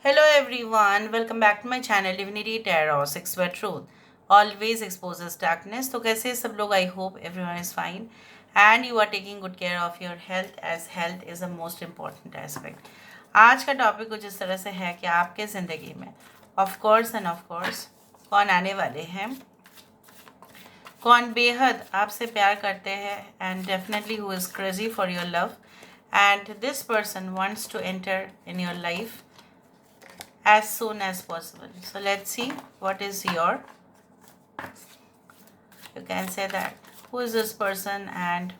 Hello everyone, welcome back to my channel Divinity Tarot 6 Word Truth. Always exposes darkness. तो कैसे हैं सब लोग? I hope everyone is fine and you are taking good care of your health as health is the most important aspect. आज का topic कुछ इस तरह से है कि आपके ज़िंदगी में of course and of course कौन आने वाले हैं, कौन बेहद आपसे प्यार करते हैं and definitely who is crazy for your love and this person wants to enter in your life as soon as possible. So let's see what is your, you can say that, who is this person and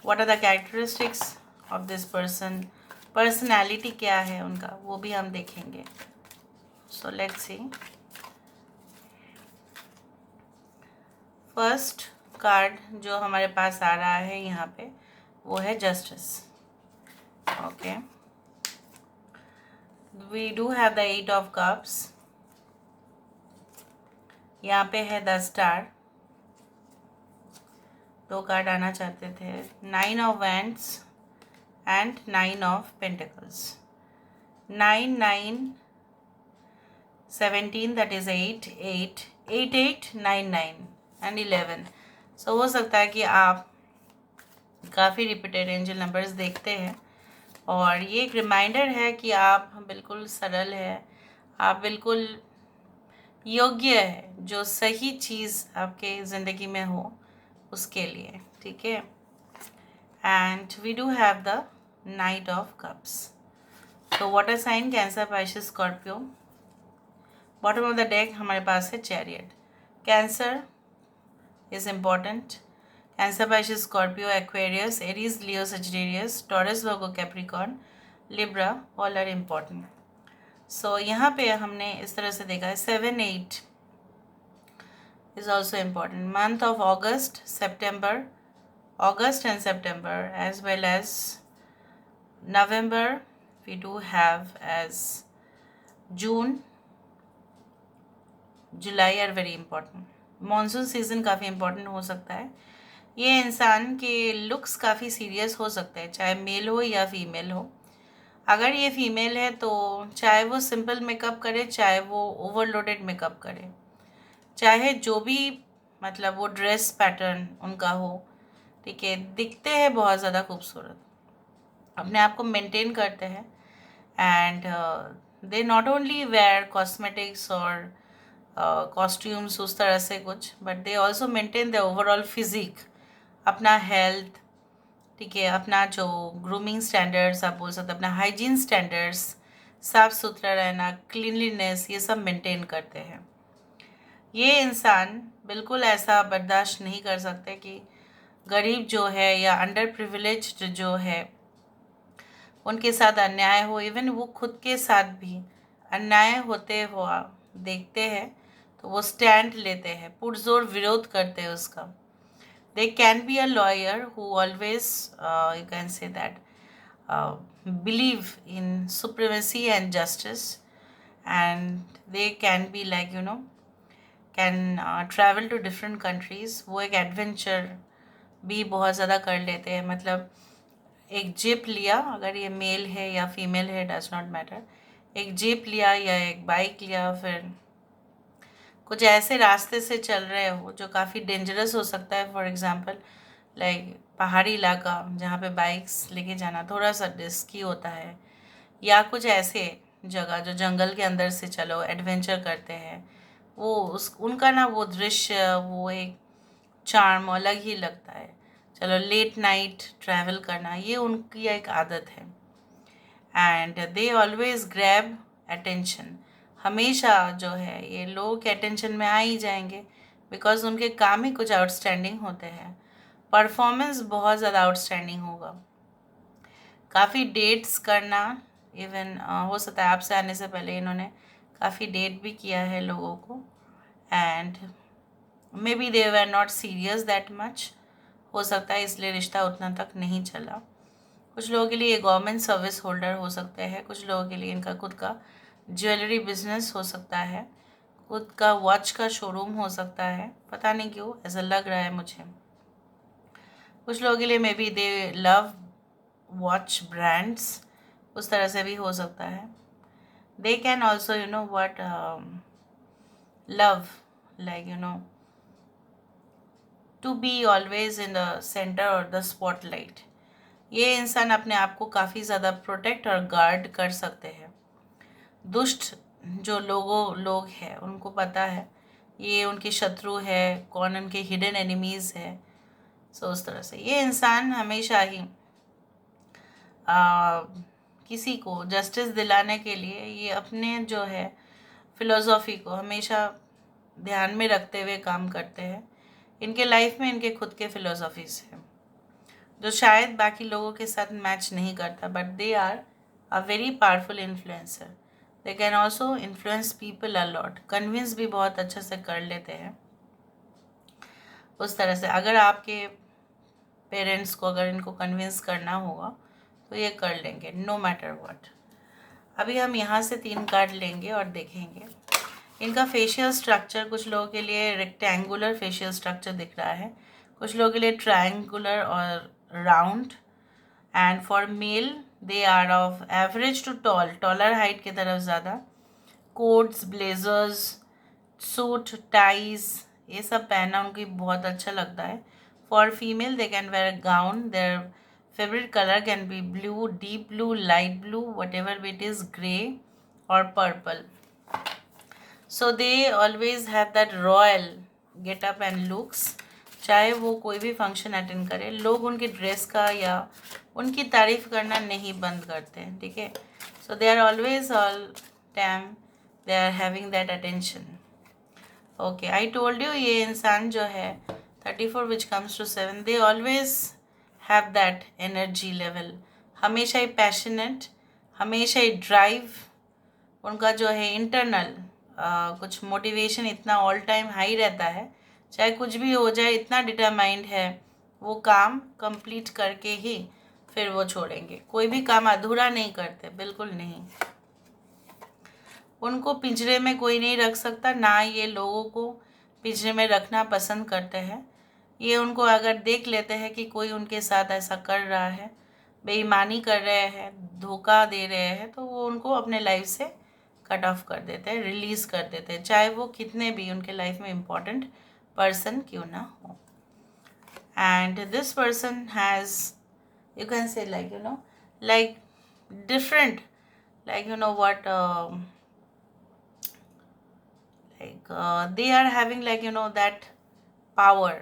what are the characteristics of this person, personality क्या है उनका वो भी हम देखेंगे. So let's see. First card जो हमारे पास आ रहा है यहाँ पे वो है justice. Okay, we do have the 8 of cups. यहाँ पे है द स्टार. दो कार्ड आना चाहते थे. 9 of wands and 9 of pentacles. 9 9 17 that is 8 8 8 8 9 9 and 11. सो हो सकता है कि आप काफ़ी रिपीटेड एंजल नंबर्स देखते हैं और ये एक रिमाइंडर है कि आप बिल्कुल सरल है, आप बिल्कुल योग्य है जो सही चीज़ आपके ज़िंदगी में हो उसके लिए. ठीक है. And we do have the Knight of Cups. तो water sign Cancer, Pisces, Scorpio. Bottom of the deck हमारे पास है Chariot. Cancer is important. Cancer, Pisces, Scorpio, Aquarius, Aries, Leo, Sagittarius, Taurus, Virgo, Capricorn, Libra all are important. So यहाँ पे हमने इस तरह से देखा है 7 8 is also important. Month of August, September, August and September, as well as November, we do have as June, July are very important. Monsoon season काफ़ी important हो सकता है. ये इंसान के लुक्स काफ़ी सीरियस हो सकते हैं, चाहे मेल हो या फीमेल हो. अगर ये फीमेल है तो चाहे वो सिंपल मेकअप करे, चाहे वो ओवरलोडेड मेकअप करे, चाहे जो भी मतलब वो ड्रेस पैटर्न उनका हो, ठीक है, दिखते हैं बहुत ज़्यादा खूबसूरत, अपने आप को मेंटेन करते हैं. And they not only wear cosmetics और कॉस्ट्यूम्स उस तरह से कुछ, but they also maintain the overall physique, अपना हेल्थ, ठीक है, अपना जो ग्रूमिंग स्टैंडर्ड्स आप बोल सकते, अपना हाइजीन स्टैंडर्ड्स, साफ़ सुथरा रहना, क्लीनलीनेस, ये सब मेंटेन करते हैं. ये इंसान बिल्कुल ऐसा बर्दाश्त नहीं कर सकते कि गरीब जो है या अंडर प्रिविलेज्ड जो है उनके साथ अन्याय हो. इवन वो खुद के साथ भी अन्याय होते हुआ देखते हैं तो वो स्टैंड लेते हैं, पुरजोर विरोध करते हैं उसका. They can be a lawyer who always, you can say that, believe in supremacy and justice, and they can be like can travel to different countries. वो एक एडवेंचर भी बहुत ज़्यादा कर लेते हैं. मतलब एक जीप लिया, अगर ये मेल है या फीमेल है डज नॉट मैटर, एक जीप लिया या एक बाइक लिया, फिर कुछ ऐसे रास्ते से चल रहे हो जो काफ़ी डेंजरस हो सकता है. फॉर एग्ज़ाम्पल लाइक पहाड़ी इलाका जहाँ पे बाइक्स लेके जाना थोड़ा सा रिस्की होता है, या कुछ ऐसे जगह जो जंगल के अंदर से चलो एडवेंचर करते हैं, वो उस उनका ना वो दृश्य, वो एक चार्म अलग ही लगता है. चलो लेट नाइट ट्रैवल करना ये उनकी एक आदत है. And they always grab attention. हमेशा जो है ये लोगों के अटेंशन में आ ही जाएंगे बिकॉज उनके काम ही कुछ आउटस्टैंडिंग होते हैं. परफॉर्मेंस बहुत ज़्यादा आउटस्टैंडिंग होगा. काफ़ी डेट्स करना, इवन हो सकता है आपसे आने से पहले इन्होंने काफ़ी डेट भी किया है लोगों को. And may be they were not serious that much, हो सकता है इसलिए रिश्ता उतना तक नहीं चला. कुछ लोगों के लिए गवर्नमेंट सर्विस होल्डर हो सकते हैं, कुछ लोगों के लिए इनका खुद का ज्वेलरी बिजनेस हो सकता है, खुद का वॉच का शोरूम हो सकता है. पता नहीं क्यों ऐसा लग रहा है मुझे. कुछ लोगों के लिए may be they love watch brands, उस तरह से भी हो सकता है. They can also, what, love, like, to be always in the center or the spotlight. ये इंसान अपने आप को काफ़ी ज़्यादा प्रोटेक्ट और गार्ड कर सकते हैं। दुष्ट जो लोग हैं उनको पता है ये उनके शत्रु है, कौन उनके हिडन एनिमीज़ है। सो उस तरह से ये इंसान हमेशा ही किसी को जस्टिस दिलाने के लिए ये अपने जो है फिलोसॉफी को हमेशा ध्यान में रखते हुए काम करते हैं। इनके लाइफ में इनके खुद के फिलोसॉफीज हैं जो शायद बाकी लोगों के साथ मैच नहीं करता, but they are a very powerful influencer. They can also influence people a lot, convince भी बहुत अच्छे से कर लेते हैं। उस तरह से अगर आपके पेरेंट्स को अगर इनको कन्विंस करना होगा तो ये कर लेंगे, नो मैटर व्हाट। अभी हम यहाँ से 3 कार्ड लेंगे और देखेंगे इनका फेशियल स्ट्रक्चर। कुछ लोगों के लिए रेक्टेंगुलर फेशियल स्ट्रक्चर दिख रहा है, कुछ लोगों के लिए ट्रायंगुलर और round. And for male they are of average to tall, taller height की तरफ ज़्यादा। कोट्स, ब्लेजर्स, सूट, टाइज ये सब पहनना उनको बहुत अच्छा लगता है। For female they can wear gown, their favourite colour can be blue, deep blue, light blue, whatever it is, grey और purple. So they always have that royal get up and looks. चाहे वो कोई भी function attend करे, लोग उनकी dress का या उनकी तारीफ करना नहीं बंद करते हैं, ठीक है। So they are always all time they are having that attention. Okay, I told you ये इंसान जो है 34 which comes to 7, they always have that energy level, हमेशा ही पैशनेट, हमेशा ही ड्राइव। उनका जो है इंटरनल कुछ मोटिवेशन इतना ऑल टाइम हाई रहता है, चाहे कुछ भी हो जाए इतना डिटरमाइंड है, वो काम कंप्लीट करके ही फिर वो छोड़ेंगे। कोई भी काम अधूरा नहीं करते, बिल्कुल नहीं। उनको पिंजरे में कोई नहीं रख सकता, ना ये लोगों को पिंजरे में रखना पसंद करते हैं। ये उनको अगर देख लेते हैं कि कोई उनके साथ ऐसा कर रहा है, बेईमानी कर रहे हैं, धोखा दे रहे हैं, तो वो उनको अपने लाइफ से कट ऑफ कर देते हैं, रिलीज़ कर देते हैं, चाहे वो कितने भी उनके लाइफ में इम्पोर्टेंट पर्सन क्यों ना हो। And this person has, you can say, like different, what, they are having that power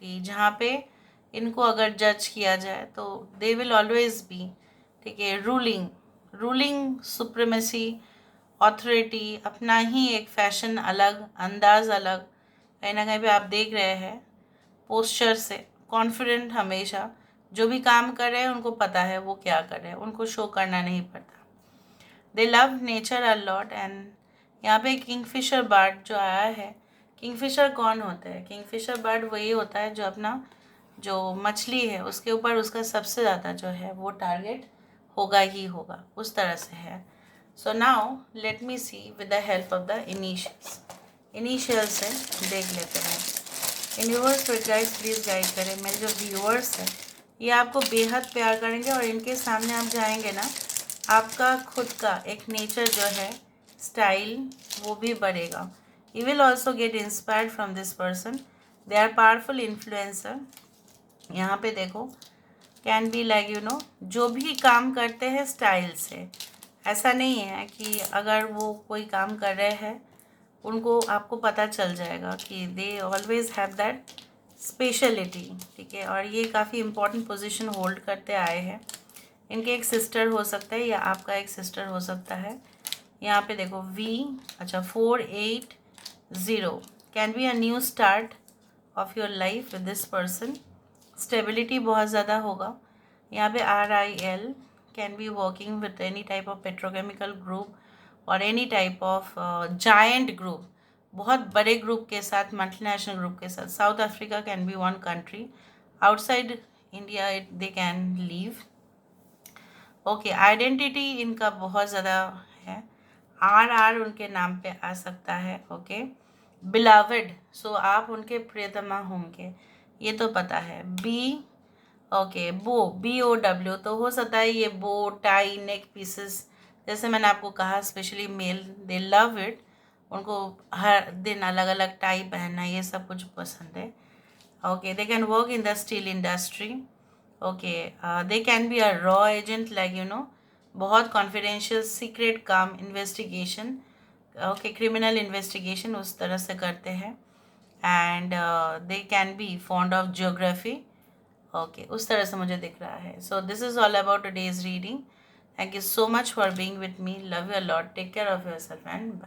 कि जहाँ पे इनको अगर जज किया जाए तो दे विल ऑलवेज बी, ठीक है, रूलिंग सुप्रीमेसी, ऑथोरिटी, अपना ही एक फैशन अलग, अंदाज अलग। कहीं ना कहीं पे आप देख रहे हैं पोस्चर से कॉन्फिडेंट, हमेशा जो भी काम कर रहे हैं उनको पता है वो क्या कर रहे हैं, उनको शो करना नहीं पड़ता। दे love nature a lot. And यहाँ पे किंगफिशर बर्ड जो आया है, किंगफिशर कौन होता है? किंगफिशर बर्ड वही होता है जो अपना जो मछली है उसके ऊपर उसका सबसे ज़्यादा जो है वो टारगेट होगा ही होगा, उस तरह से है। So now let me see with the help of the initials से देख लेते हैं। यूनिवर्स फिर गाइड प्लीज़ गाइड करें। मेरे जो व्यूअर्स हैं ये आपको बेहद प्यार करेंगे और इनके सामने आप जाएंगे ना, आपका खुद का एक नेचर जो है, स्टाइल, वो भी बढ़ेगा। You will also get inspired from this person. They are powerful influencer. यहाँ पे देखो, कैन बी जो भी काम करते हैं स्टाइल से। ऐसा नहीं है कि अगर वो कोई काम कर रहे हैं उनको आपको पता चल जाएगा कि दे ऑलवेज हैव दैट स्पेशलिटी, ठीक है। और ये काफ़ी इम्पोर्टेंट पोजीशन होल्ड करते आए हैं। इनके एक सिस्टर हो सकता है या आपका एक सिस्टर हो सकता है। यहाँ पे देखो अच्छा 480 can be a new start of your life with this person. Stability बहुत ज़्यादा होगा। यहाँ पे RIL can be working with any type of petrochemical group और any type of giant group, बहुत बड़े ग्रुप के साथ, मल्टीनेशनल ग्रुप के साथ। South Africa can be one country, outside India they can live. Okay, identity इनका बहुत ज़्यादा है। RR उनके नाम पे आ सकता है। ओके, बिलावड, सो आप उनके प्रियतमा होंगे, ये तो पता है। ओके, BOW तो हो सकता है ये बो, टाई, नेक पीसेस जैसे मैंने आपको कहा, specially male they love it, उनको हर दिन अलग अलग टाई पहनना ये सब कुछ पसंद है. Okay, they can work in the steel industry. Okay, they can be a रॉ एजेंट, लाइक बहुत कॉन्फिडेंशियल सीक्रेट काम इन्वेस्टिगेशन, ओके, क्रिमिनल इन्वेस्टिगेशन उस तरह से करते हैं. And they can be fond of geography. Okay, उस तरह से मुझे दिख रहा है. So this is all about today's reading. Thank you so much for being with me. Love you a lot. Take care of your self and bye.